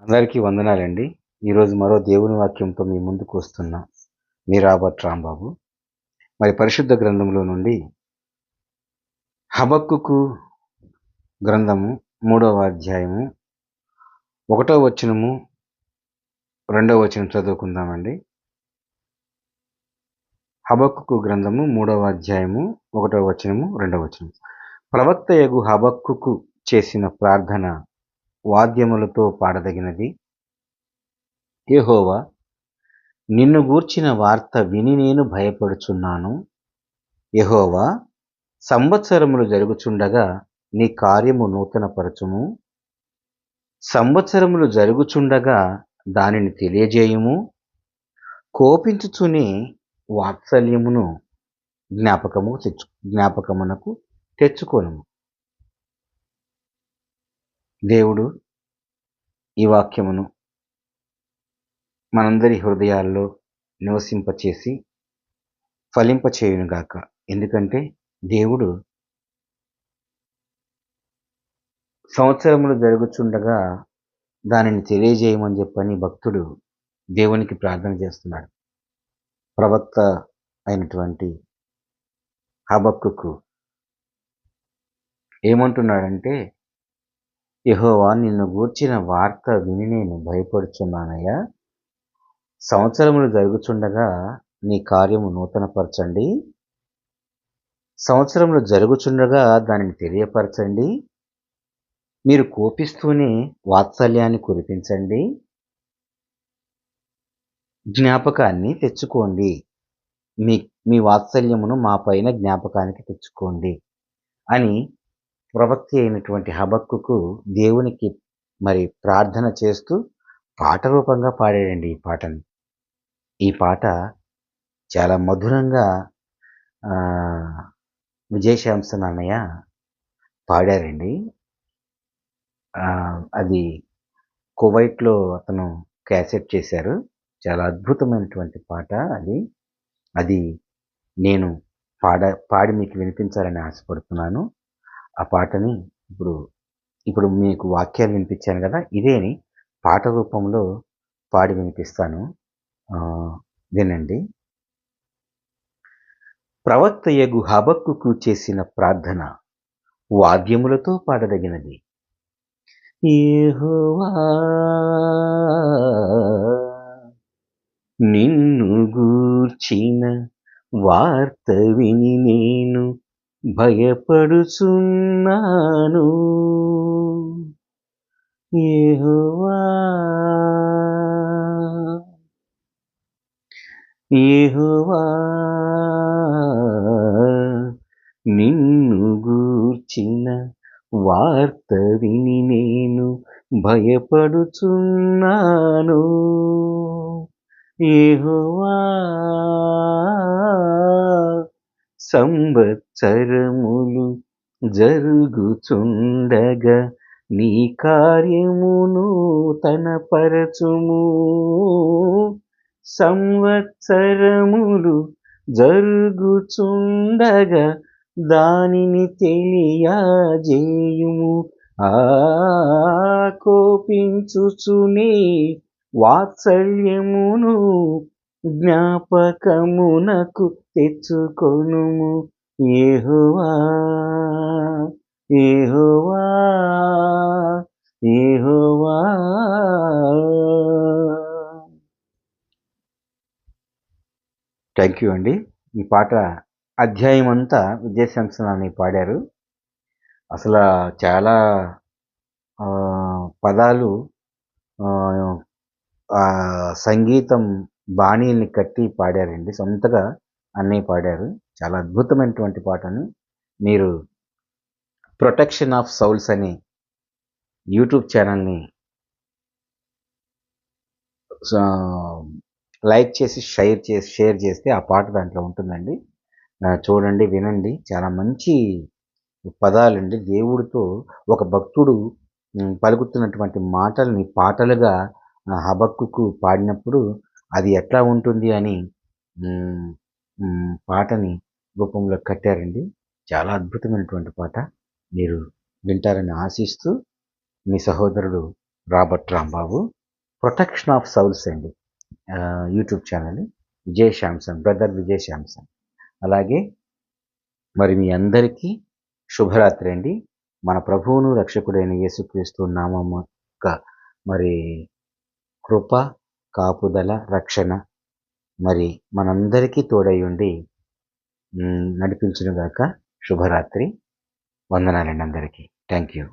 అందరికీ వందనాలండి. ఈరోజు మరో దేవుని వాక్యంతో మీ ముందుకు వస్తున్నా. మీ రాబర్ట్ రాంబాబు. మరి పరిశుద్ధ గ్రంథంలో నుండి హబక్కుకు గ్రంథము 3వ అధ్యాయము 1వ వచనము 2వ వచనం చదువుకుందామండి. హబక్కుకు గ్రంథము 3వ అధ్యాయము 1వ వచనము 2వ వచనం. ప్రవక్తయగు హబక్కుకు చేసిన ప్రార్థన వాద్యములతో పాడదగినది. యెహోవా, నిన్ను గూర్చిన వార్త విని నేను భయపడుచున్నాను. యెహోవా, సంవత్సరములు జరుగుచుండగా నీ కార్యము నూతనపరచుము. సంవత్సరములు జరుగుచుండగా దానిని తెలియజేయుము. కోపించుచునే వాత్సల్యమును జ్ఞాపకమునకు తెచ్చుకొనుము. దేవుడు ఈ వాక్యమును మనందరి హృదయాల్లో నివసింపచేసి ఫలింపచేయునుగాక. ఎందుకంటే దేవుడు సంవత్సరములు జరుగుచుండగా దానిని తెలియజేయమని చెప్పని భక్తుడు దేవునికి ప్రార్థన చేస్తున్నాడు. ప్రవక్త అయినటువంటి హబక్కుకు ఏమంటున్నాడంటే, యెహోవా, నిన్ను గూర్చిన వార్త విని నేను భయపడుచున్నానయ్యా. సంవత్సరములు జరుగుచుండగా నీ కార్యము నూతనపరచండి. సంవత్సరములు జరుగుచుండగా దానిని తెలియపరచండి. మీరు కోపిస్తూనే వాత్సల్యాన్ని కురిపించండి. జ్ఞాపకాన్ని తెచ్చుకోండి. మీ వాత్సల్యమును మా పైన జ్ఞాపకానికి తెచ్చుకోండి అని ప్రవక్త అయినటువంటి హబక్కుకు దేవునికి మరి ప్రార్థన చేస్తూ పాట రూపంగా పాడాడండి ఈ పాటని. ఈ పాట చాలా మధురంగా విజయశాంసన్ అన్నయ్య పాడారండి. అది కువైట్లో అతను క్యాసెట్ చేశారు. చాలా అద్భుతమైనటువంటి పాట అది నేను పాడి మీకు వినిపించాలని ఆశపడుతున్నాను. ఆ పాటని ఇప్పుడు మీకు వాక్యాలు వినిపించాను కదా, ఇదేని పాట రూపంలో పాడి వినిపిస్తాను. వినండి. ప్రవక్తయగు హబక్కుకు చేసిన ప్రార్థన వాద్యములతో పాడదగినది. యెహోవా, నిన్ను గూర్చిన వార్త విని నేను భయపడుచున్నాను. యెహోవా, యెహోవా, నిన్ను గూర్చిన వార్త విని నేను భయపడుచున్నాను. యెహోవా, సంవత్సరములు జరుగుచుండగా నీ కార్యమును నూతనపరచుము. సంవత్సరములు జరుగుచుండగా దానిని తెలియజేయుము. కోపించుచునే వాత్సల్యమును జ్ఞాపకమునకు తెచ్చుకొనుము. యెహోవా, యెహోవా, యెహోవా. థ్యాంక్ యూ అండి. ఈ పాట అధ్యాయం అంతా విజయశాంసన్ అని పాడారు. అసలు చాలా పదాలు సంగీతం బాణీల్ని కట్టి పాడారండి. సొంతగా అన్నయ్య పాడారు. చాలా అద్భుతమైనటువంటి పాటని మీరు ప్రొటెక్షన్ ఆఫ్ సౌల్స్ అనే యూట్యూబ్ ఛానల్ని లైక్ చేసి షేర్ చేస్తే ఆ పాట దాంట్లో ఉంటుందండి. చూడండి, వినండి. చాలా మంచి పదాలండి. దేవుడితో ఒక భక్తుడు పలుకుతున్నటువంటి మాటల్ని పాటలుగా హబక్కుకు పాడినప్పుడు అది ఎట్లా ఉంటుంది అని పాటని రూపంలో కట్టారండి. చాలా అద్భుతమైనటువంటి పాట. మీరు వింటారని ఆశిస్తూ మీ సహోదరుడు Robert Rambabu. Protection of souls అండి YouTube channel. Vijay Samson, brother Vijay Samson. అలాగే మరి మీ అందరికీ శుభరాత్రి అండి. మన ప్రభువును రక్షకుడైన యేసుక్రీస్తు నామము యొక్క మరి కృప, కాపుదల, రక్షణ మరి మనందరికీ తోడై ఉండి నడిపించునుగాక. శుభరాత్రి. వందనాలండి అందరికీ. Thank you.